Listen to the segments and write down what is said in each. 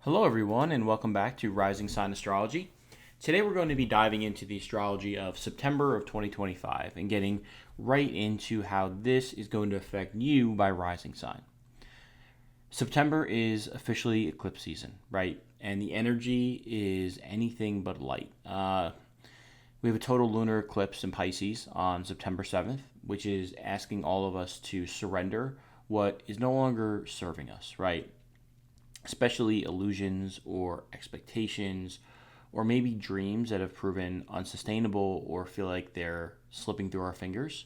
Hello, everyone, and welcome back to Rising Sign Astrology. Today, we're going to be diving into the astrology of September of 2025 and getting right into how this is going to affect you by rising sign. September is officially eclipse season, right? And the energy is anything but light. We have a total lunar eclipse in Pisces on September 7th, which is asking all of us to surrender what is no longer serving us, right? Especially illusions or expectations or maybe dreams that have proven unsustainable or feel like they're slipping through our fingers.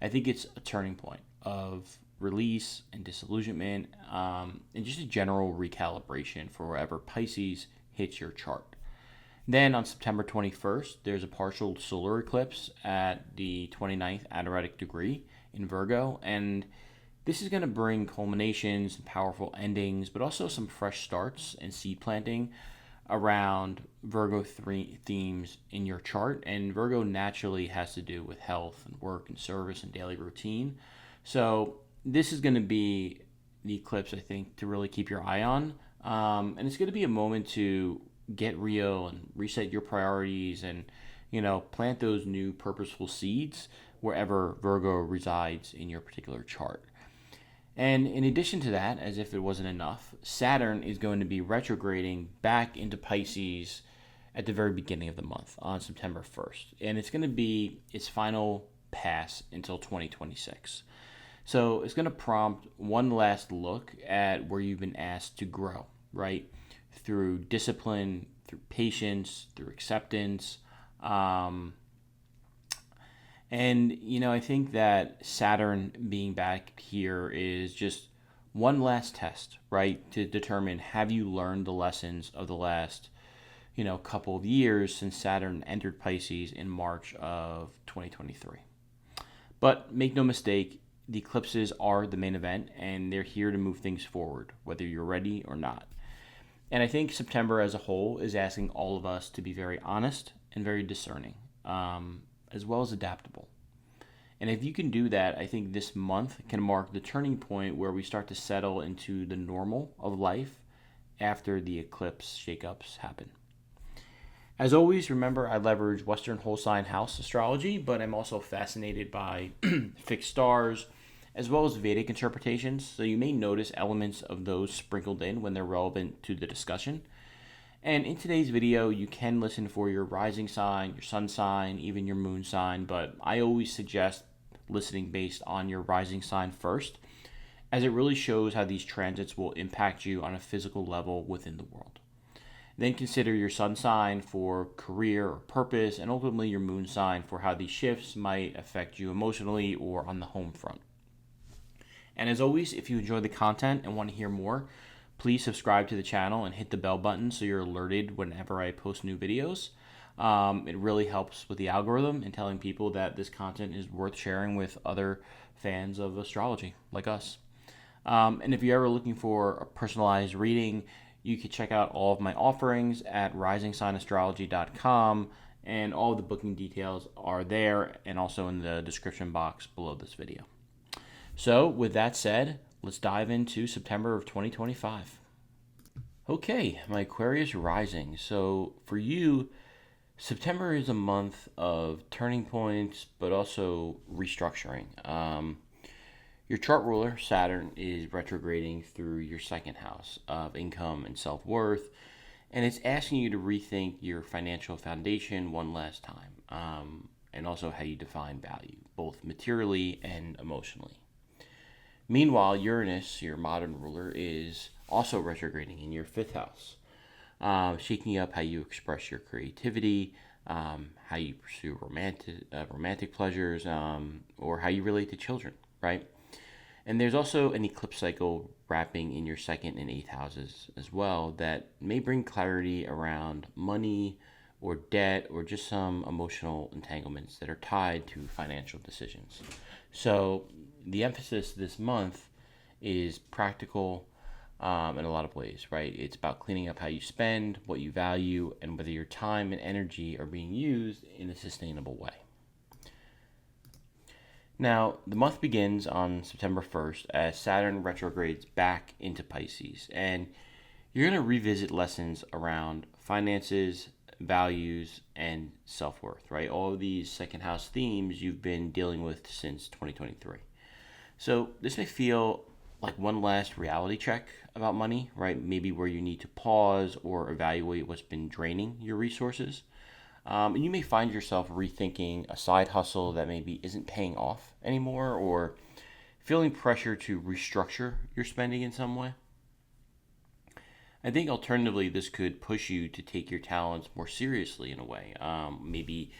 I think it's a turning point of release and disillusionment, and just a general recalibration for wherever Pisces hits your chart. Then on September 21st, there's a partial solar eclipse at the 29th Adiratic degree in Virgo, and this is going to bring culminations and powerful endings, but also some fresh starts and seed planting around Virgo themes in your chart. And Virgo naturally has to do with health and work and service and daily routine. So this is going to be the eclipse, I think, to really keep your eye on. And it's going to be a moment to get real and reset your priorities and, plant those new purposeful seeds wherever Virgo resides in your particular chart. And in addition to that, as if it wasn't enough, Saturn is going to be retrograding back into Pisces at the very beginning of the month on September 1st. And it's going to be its final pass until 2026. So it's going to prompt one last look at where you've been asked to grow, right? Through discipline, through patience, through acceptance. I think that Saturn being back here is just one last test, right? To determine, have you learned the lessons of the last, couple of years since Saturn entered Pisces in March of 2023. But make no mistake, the eclipses are the main event and they're here to move things forward, whether you're ready or not. And I think September as a whole is asking all of us to be very honest and very discerning, as well as adaptable. And if you can do that, I think this month can mark the turning point where we start to settle into the normal of life after the eclipse shakeups happen. As always, remember I leverage Western whole sign house astrology, but I'm also fascinated by fixed stars as well as Vedic interpretations. So you may notice elements of those sprinkled in when they're relevant to the discussion. And in today's video, you can listen for your rising sign, your sun sign, even your moon sign, but I always suggest listening based on your rising sign first, as it really shows how these transits will impact you on a physical level within the world. Then consider your sun sign for career or purpose, and ultimately your moon sign for how these shifts might affect you emotionally or on the home front. And as always, if you enjoy the content and want to hear more, please subscribe to the channel and hit the bell button so you're alerted whenever I post new videos. It really helps with the algorithm and telling people that this content is worth sharing with other fans of astrology like us. And if you're ever looking for a personalized reading, you can check out all of my offerings at risingsignastrology.com, and all of the booking details are there and also in the description box below this video. So with that said, let's dive into September of 2025. Okay, my Aquarius rising. So for you, September is a month of turning points, but also restructuring. Your chart ruler, Saturn, is retrograding through your second house of income and self-worth, and it's asking you to rethink your financial foundation one last time, and also how you define value, both materially and emotionally. Meanwhile, Uranus, your modern ruler, is also retrograding in your fifth house, shaking up how you express your creativity, how you pursue romantic pleasures, or how you relate to children, right? And there's also an eclipse cycle wrapping in your second and eighth houses as well that may bring clarity around money or debt or just some emotional entanglements that are tied to financial decisions. So the emphasis this month is practical in a lot of ways, right? It's about cleaning up how you spend, what you value, and whether your time and energy are being used in a sustainable way. Now, the month begins on September 1st as Saturn retrogrades back into Pisces, and You're going to revisit lessons around finances, values, and self worth, right? All of these second house themes you've been dealing with since 2023. So this may feel like one last reality check about money, right? Maybe where you need to pause or evaluate what's been draining your resources. And you may find yourself rethinking a side hustle that maybe isn't paying off anymore, or feeling pressure to restructure your spending in some way. I think alternatively, this could push you to take your talents more seriously in a way. Maybe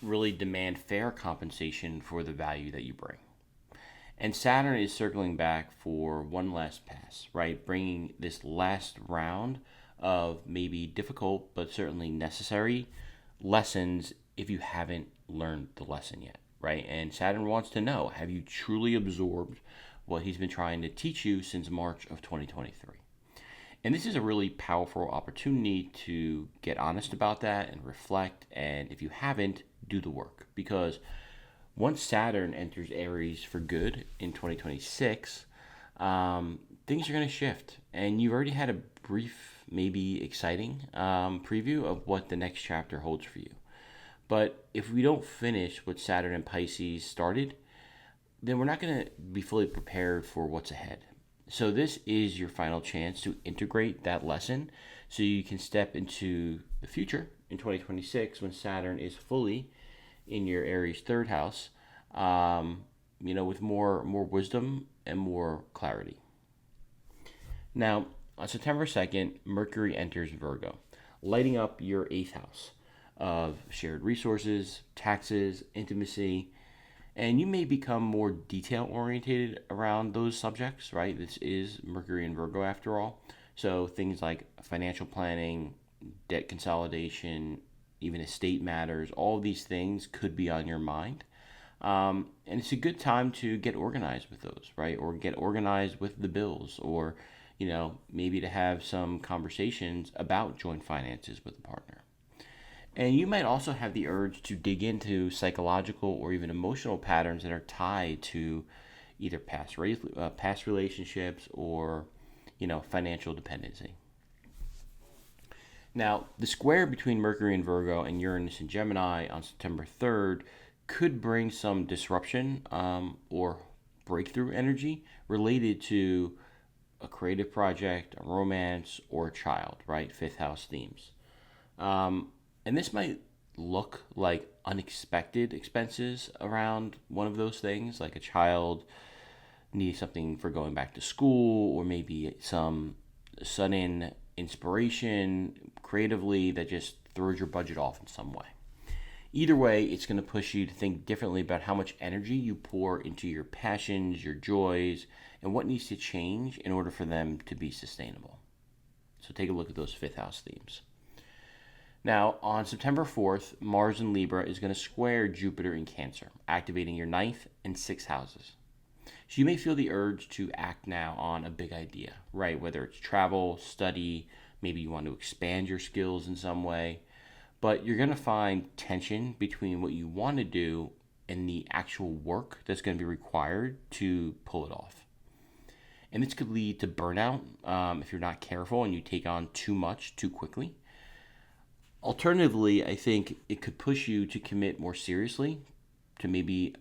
really demand fair compensation for the value that you bring. And Saturn is circling back for one last pass, right? Bringing this last round of maybe difficult but certainly necessary lessons if you haven't learned the lesson yet, right? And Saturn wants to know, have you truly absorbed what he's been trying to teach you since March of 2023? And this is a really powerful opportunity to get honest about that and reflect. And if you haven't, do the work. Because once Saturn enters Aries for good in 2026, things are going to shift. And you've already had a brief, maybe exciting preview of what the next chapter holds for you. But if we don't finish what Saturn and Pisces started, then we're not going to be fully prepared for what's ahead. So this is your final chance to integrate that lesson so you can step into the future in 2026 when Saturn is fully in your Aries third house, with more wisdom and more clarity. Now, on September 2nd, Mercury enters Virgo, lighting up your eighth house of shared resources, taxes, intimacy, and you may become more detail oriented around those subjects, right? This is Mercury in Virgo after all. So things like financial planning, debt consolidation, even estate matters, all of these things could be on your mind. And it's a good time to get organized with those, right? Or get organized with the bills, or, maybe to have some conversations about joint finances with a partner. And you might also have the urge to dig into psychological or even emotional patterns that are tied to either past relationships or, financial dependency. Now, the square between Mercury and Virgo and Uranus and Gemini on September 3rd could bring some disruption or breakthrough energy related to a creative project, a romance, or a child, right? Fifth house themes. And this might look like unexpected expenses around one of those things, like a child needing something for going back to school, or maybe some sudden inspiration creatively that just throws your budget off in some way. Either way, it's going to push you to think differently about how much energy you pour into your passions, your joys, and what needs to change in order for them to be sustainable. So take a look at those fifth house themes. Now, on September 4th, Mars in Libra is going to square Jupiter in Cancer, activating your ninth and sixth houses. So you may feel the urge to act now on a big idea, right? Whether it's travel, study, maybe you want to expand your skills in some way. But you're going to find tension between what you want to do and the actual work that's going to be required to pull it off. And this could lead to burnout if you're not careful and you take on too much too quickly. Alternatively, I think it could push you to commit more seriously to maybe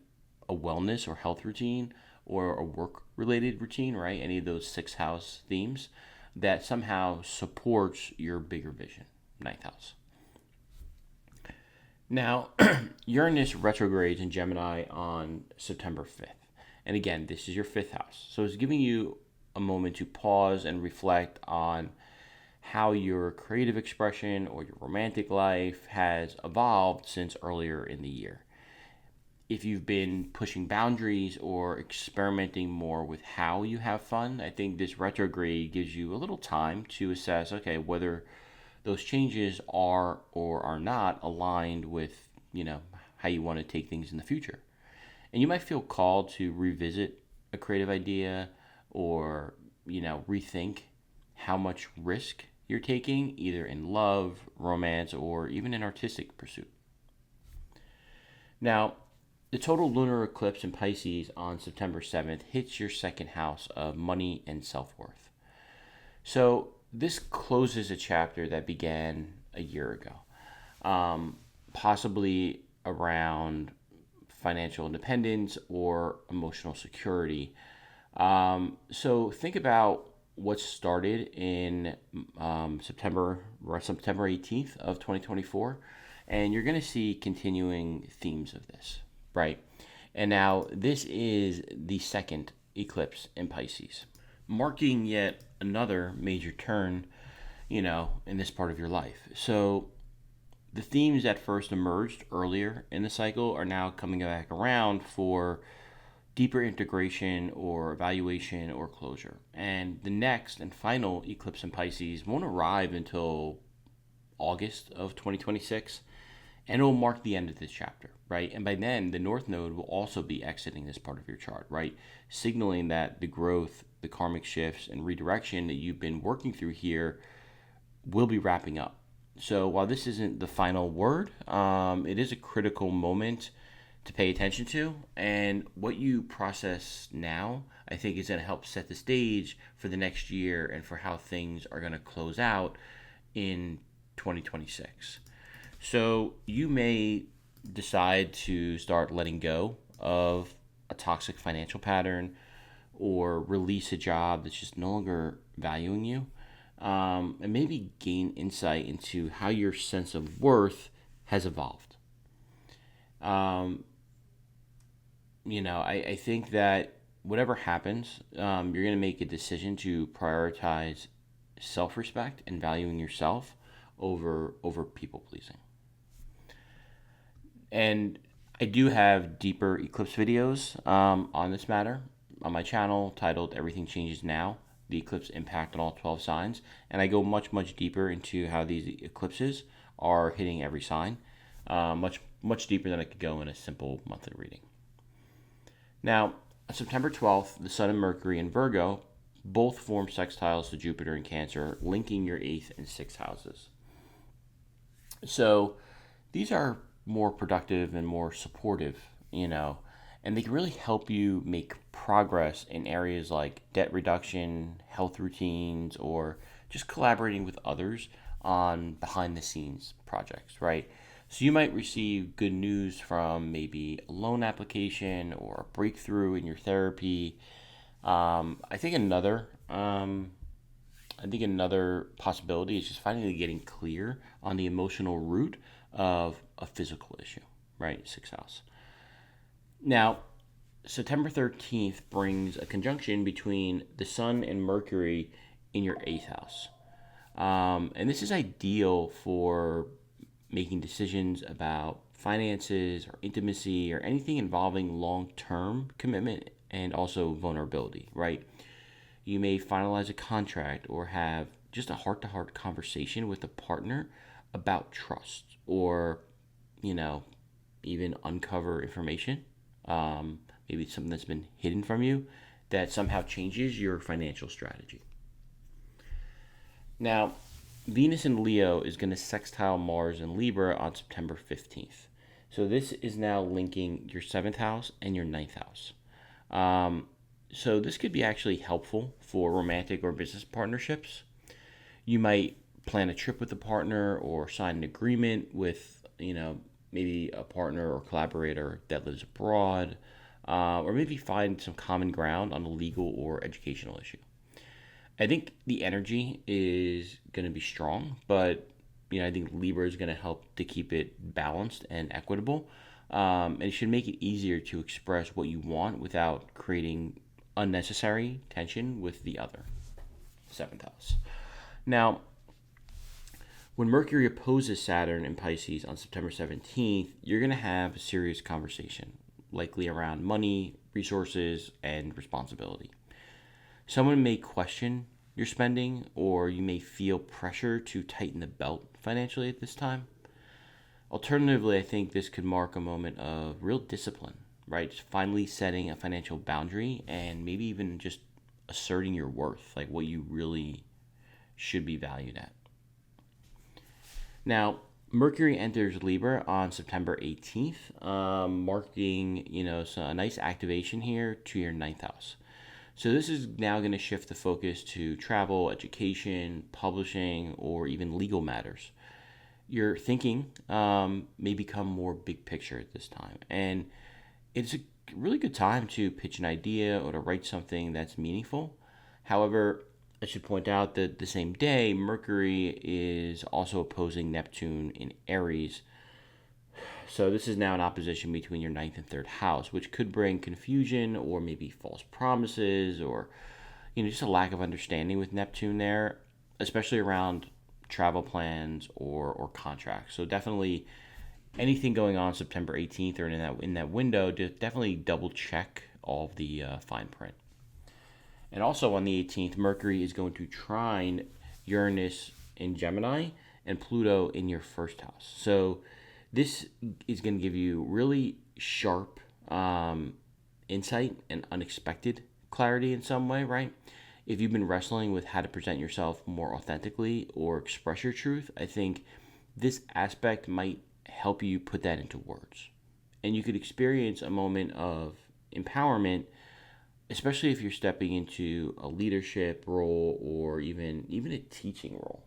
a wellness or health routine or a work-related routine, right? Any of those sixth house themes that somehow supports your bigger vision, ninth house. Now, Uranus retrogrades in Gemini on September 5th. And again, this is your fifth house. So it's giving you a moment to pause and reflect on how your creative expression or your romantic life has evolved since earlier in the year. If you've been pushing boundaries or experimenting more with how you have fun, I think this retrograde gives you a little time to assess, okay, whether those changes are or are not aligned with, how you want to take things in the future. And you might feel called to revisit a creative idea or, rethink how much risk you're taking, either in love, romance, or even an artistic pursuit. Now, the total lunar eclipse in Pisces on September 7th hits your second house of money and self-worth. So this closes a chapter that began a year ago, possibly around financial independence or emotional security. So think about what started in September 18th of 2024, and you're going to see continuing themes of this, right? And now this is the second eclipse in Pisces, marking yet another major turn, in this part of your life. So the themes that first emerged earlier in the cycle are now coming back around for deeper integration or evaluation or closure. And the next and final eclipse in Pisces won't arrive until August of 2026, and it will mark the end of this chapter, right? And by then, the North Node will also be exiting this part of your chart, right? Signaling that the growth, the karmic shifts, and redirection that you've been working through here will be wrapping up. So while this isn't the final word, it is a critical moment to pay attention to. And what you process now, I think, is going to help set the stage for the next year and for how things are going to close out in 2026. So you may decide to start letting go of a toxic financial pattern or release a job that's just no longer valuing you, and maybe gain insight into how your sense of worth has evolved. I think that whatever happens, you're going to make a decision to prioritize self-respect and valuing yourself over people pleasing. And I do have deeper eclipse videos on this matter on my channel titled Everything Changes Now, the eclipse impact on all 12 signs. And I go much, much deeper into how these eclipses are hitting every sign, much, much deeper than I could go in a simple monthly reading. Now, on September 12th, the Sun and Mercury in Virgo both form sextiles to Jupiter in Cancer, linking your 8th and 6th houses. So these are more productive and more supportive, and they can really help you make progress in areas like debt reduction, health routines, or just collaborating with others on behind the scenes projects, right? So you might receive good news from maybe a loan application or a breakthrough in your therapy. I think another possibility is just finally getting clear on the emotional root of a physical issue, right? 6th house. Now, September 13th brings a conjunction between the Sun and Mercury in your 8th house. And this is ideal for making decisions about finances or intimacy or anything involving long-term commitment and also vulnerability, right? You may finalize a contract or have just a heart-to-heart conversation with a partner about trust, or, even uncover information, maybe something that's been hidden from you that somehow changes your financial strategy. Now, Venus in Leo is going to sextile Mars in Libra on September 15th. So this is now linking your 7th house and your 9th house. So this could be actually helpful for romantic or business partnerships. You might plan a trip with a partner or sign an agreement with, maybe a partner or collaborator that lives abroad, or maybe find some common ground on a legal or educational issue. I think the energy is going to be strong, but I think Libra is going to help to keep it balanced and equitable, and it should make it easier to express what you want without creating unnecessary tension with the other, 7th house. Now, when Mercury opposes Saturn in Pisces on September 17th, you're going to have a serious conversation, likely around money, resources, and responsibility. Someone may question your spending, or you may feel pressure to tighten the belt financially at this time. Alternatively, I think this could mark a moment of real discipline, right? Just finally setting a financial boundary and maybe even just asserting your worth, like what you really should be valued at. Now, Mercury enters Libra on September 18th, marking, a nice activation here to your 9th house. So this is now going to shift the focus to travel, education, publishing, or even legal matters. Your thinking may become more big picture at this time. And it's a really good time to pitch an idea or to write something that's meaningful. However, I should point out that the same day, Mercury is also opposing Neptune in Aries. So this is now an opposition between your ninth and third house, which could bring confusion or maybe false promises or just a lack of understanding with Neptune there, especially around travel plans or contracts. So definitely anything going on September 18th or in that window, definitely double check all of the fine print. And also on the 18th, Mercury is going to trine Uranus in Gemini and Pluto in your first house. So this is going to give you really sharp insight and unexpected clarity in some way, right? If you've been wrestling with how to present yourself more authentically or express your truth, I think this aspect might help you put that into words. And you could experience a moment of empowerment, especially if you're stepping into a leadership role or even a teaching role.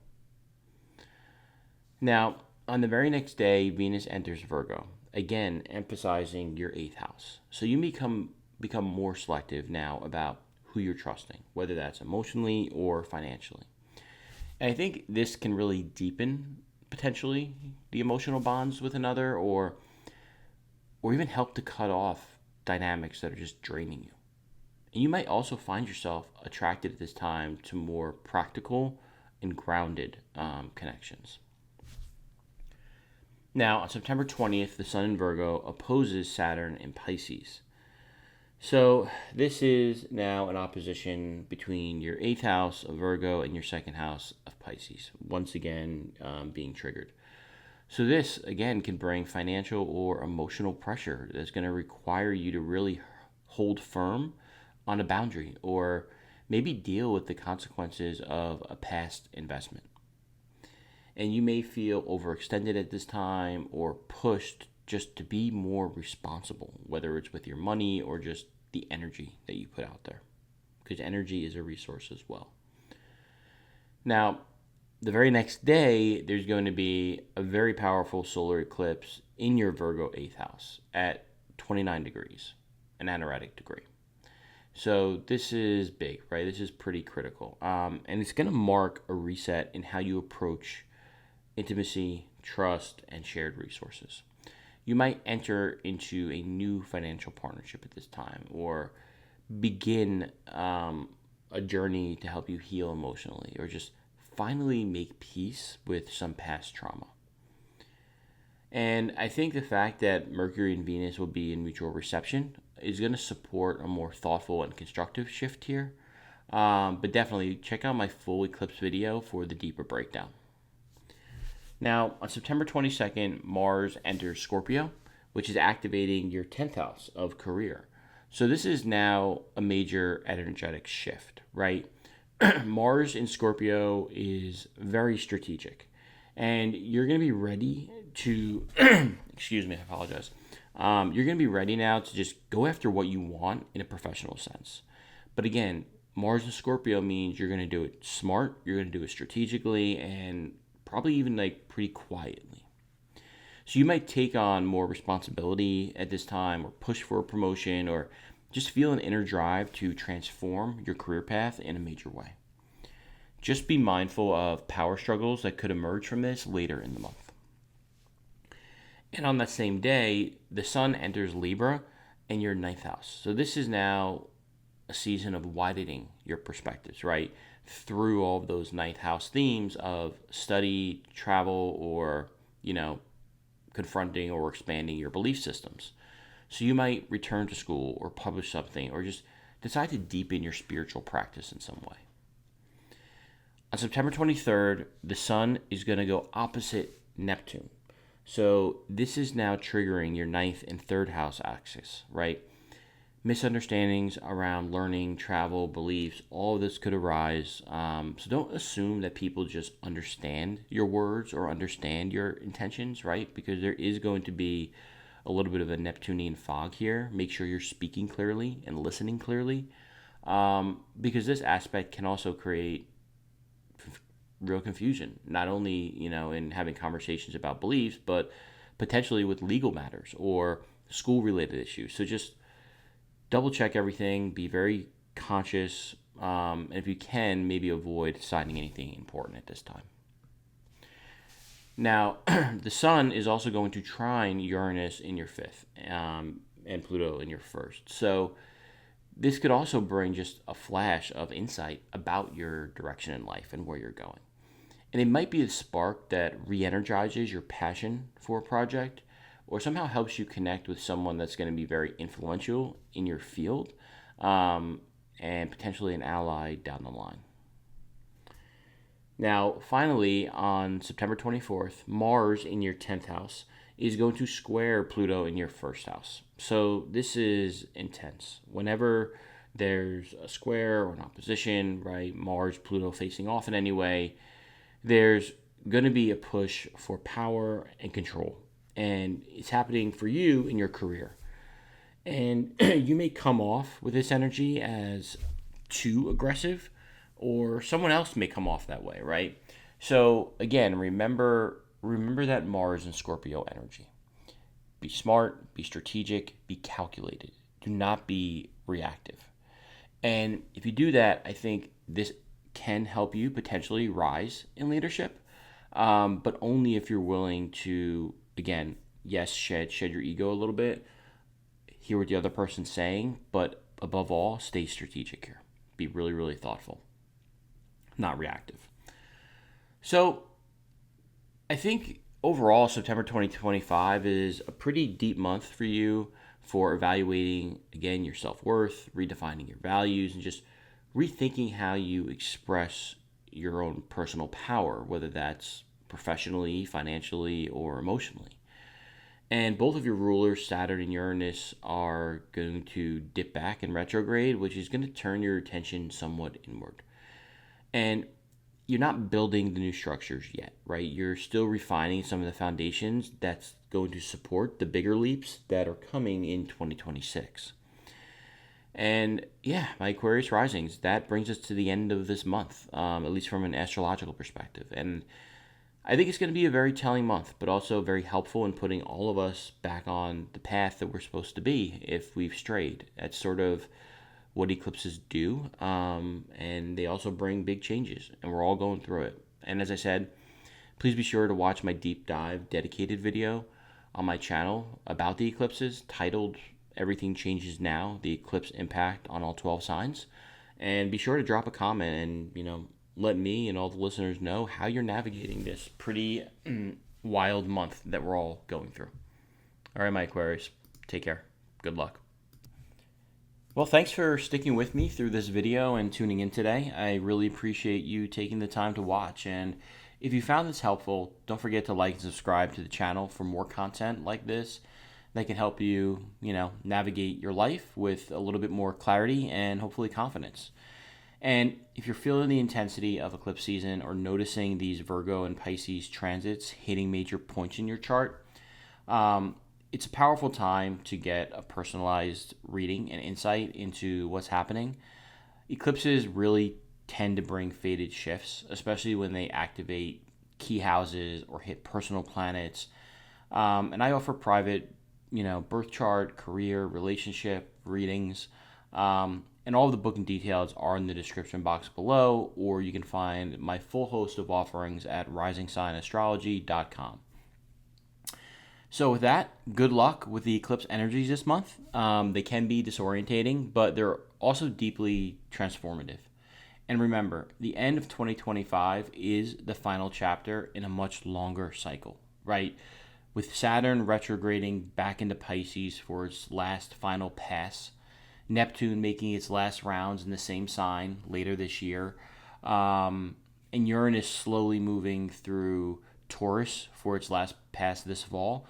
Now, on the very next day, Venus enters Virgo, again emphasizing your eighth house. So you become more selective now about who you're trusting, whether that's emotionally or financially. And I think this can really deepen potentially the emotional bonds with another, or even help to cut off dynamics that are just draining you. And you might also find yourself attracted at this time to more practical and grounded connections. Now, on September 20th, the Sun in Virgo opposes Saturn in Pisces. So this is now an opposition between your 8th house of Virgo and your 2nd house of Pisces, once again being triggered. So this, again, can bring financial or emotional pressure that's going to require you to really hold firm on a boundary or maybe deal with the consequences of a past investment. And you may feel overextended at this time or pushed just to be more responsible, whether it's with your money or just the energy that you put out there, because energy is a resource as well. Now, the very next day, there's going to be a very powerful solar eclipse in your Virgo 8th house at 29 degrees, an anaretic degree. So this is big, right? This is pretty critical. And it's going to mark a reset in how you approach intimacy, trust, and shared resources. You might enter into a new financial partnership at this time or begin a journey to help you heal emotionally or just finally make peace with some past trauma. And I think the fact that Mercury and Venus will be in mutual reception is going to support a more thoughtful and constructive shift here. But definitely check out my full eclipse video for the deeper breakdown. Now, on September 22nd, Mars enters Scorpio, which is activating your 10th house of career. So this is now a major energetic shift, right? Mars in Scorpio is very strategic, and you're going to be ready to, excuse me, I apologize. You're going to be ready now to just go after what you want in a professional sense. But again, Mars in Scorpio means you're going to do it smart, you're going to do it strategically, and probably even pretty quietly. So you might take on more responsibility at this time or push for a promotion or just feel an inner drive to transform your career path in a major way. Just be mindful of power struggles that could emerge from this later in the month. And on that same day, the Sun enters Libra in your 9th house. So this is now a season of widening your perspectives, right? Through all of those 9th house themes of study, travel, or, confronting or expanding your belief systems. So you might return to school or publish something or just decide to deepen your spiritual practice in some way. On September 23rd, the Sun is going to go opposite Neptune. So this is now triggering your 9th and 3rd house axis, right? Misunderstandings around learning, travel, beliefs, all of this could arise. So don't assume that people just understand your words or understand your intentions, right? Because there is going to be a little bit of a Neptunian fog here. Make sure you're speaking clearly and listening clearly. because this aspect can also create real confusion, not only, in having conversations about beliefs, but potentially with legal matters or school related issues. So just double check everything, be very conscious, and if you can, maybe avoid signing anything important at this time. Now, the sun is also going to trine Uranus in your fifth, and Pluto in your first. So this could also bring just a flash of insight about your direction in life and where you're going. And it might be a spark that re-energizes your passion for a project, or somehow helps you connect with someone that's going to be very influential in your field, and potentially an ally down the line. Now, finally, on September 24th, Mars in your 10th house is going to square Pluto in your first house. So this is intense. Whenever there's a square or an opposition, right, Mars, Pluto facing off in any way, there's going to be a push for power and control. And it's happening for you in your career. And you may come off with this energy as too aggressive, or someone else may come off that way, right? So again, remember that Mars and Scorpio energy. Be smart, be strategic, be calculated. Do not be reactive. And if you do that, I think this can help you potentially rise in leadership, but only if you're willing to, again, yes, shed your ego a little bit, hear what the other person's saying, but above all, stay strategic here. Be really, really thoughtful, not reactive. So I think overall, September 2025 is a pretty deep month for you for evaluating, again, your self-worth, redefining your values, and just rethinking how you express your own personal power, whether that's professionally, financially, or emotionally. And both of your rulers, Saturn and Uranus, are going to dip back in retrograde, which is going to turn your attention somewhat inward. And you're not building the new structures yet, right? You're still refining some of the foundations that's going to support the bigger leaps that are coming in 2026. And yeah, my Aquarius risings, that brings us to the end of this month, at least from an astrological perspective. And I think it's going to be a very telling month, but also very helpful in putting all of us back on the path that we're supposed to be if we've strayed. That's sort of what eclipses do, and they also bring big changes, and we're all going through it. And as I said, please be sure to watch my deep dive dedicated video on my channel about the eclipses, titled Everything Changes Now, the Eclipse Impact on All 12 Signs. And be sure to drop a comment and, let me and all the listeners know how you're navigating this pretty wild month that we're all going through. All right, my Aquarius, take care. Good luck. Well, thanks for sticking with me through this video and tuning in today. I really appreciate you taking the time to watch. And if you found this helpful, don't forget to like and subscribe to the channel for more content like this that can help you, navigate your life with a little bit more clarity and hopefully confidence. And if you're feeling the intensity of eclipse season or noticing these Virgo and Pisces transits hitting major points in your chart, it's a powerful time to get a personalized reading and insight into what's happening. Eclipses really tend to bring fated shifts, especially when they activate key houses or hit personal planets. And I offer private, birth chart, career, relationship readings. And all of the booking details are in the description box below, or you can find my full host of offerings at risingsignastrology.com. So with that, good luck with the eclipse energies this month. They can be disorientating, but they're also deeply transformative. And remember, the end of 2025 is the final chapter in a much longer cycle, right? With Saturn retrograding back into Pisces for its last final pass, Neptune making its last rounds in the same sign later this year, and Uranus slowly moving through Taurus for its last pass this fall.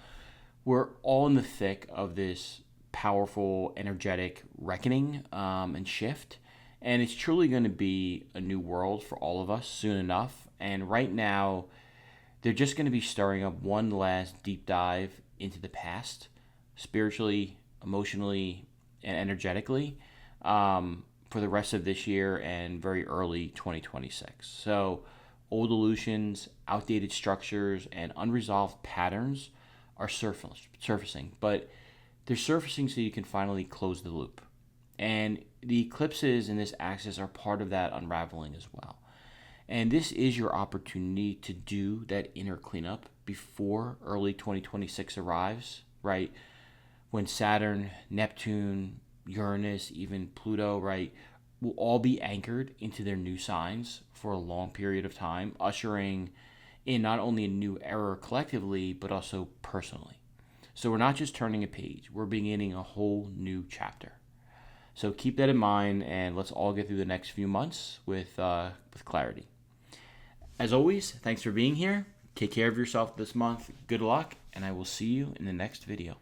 We're all in the thick of this powerful, energetic reckoning and shift, and it's truly going to be a new world for all of us soon enough. And right now, they're just going to be stirring up one last deep dive into the past, spiritually, emotionally, and energetically, for the rest of this year and very early 2026. So, old illusions, outdated structures, and unresolved patterns are surfacing, but they're surfacing so you can finally close the loop. And the eclipses in this axis are part of that unraveling as well. And this is your opportunity to do that inner cleanup before early 2026 arrives, right? When Saturn, Neptune, Uranus, even Pluto, right, will all be anchored into their new signs for a long period of time, ushering in not only a new era collectively, but also personally. So we're not just turning a page, we're beginning a whole new chapter. So keep that in mind, and let's all get through the next few months with clarity. As always, thanks for being here. Take care of yourself this month. Good luck, and I will see you in the next video.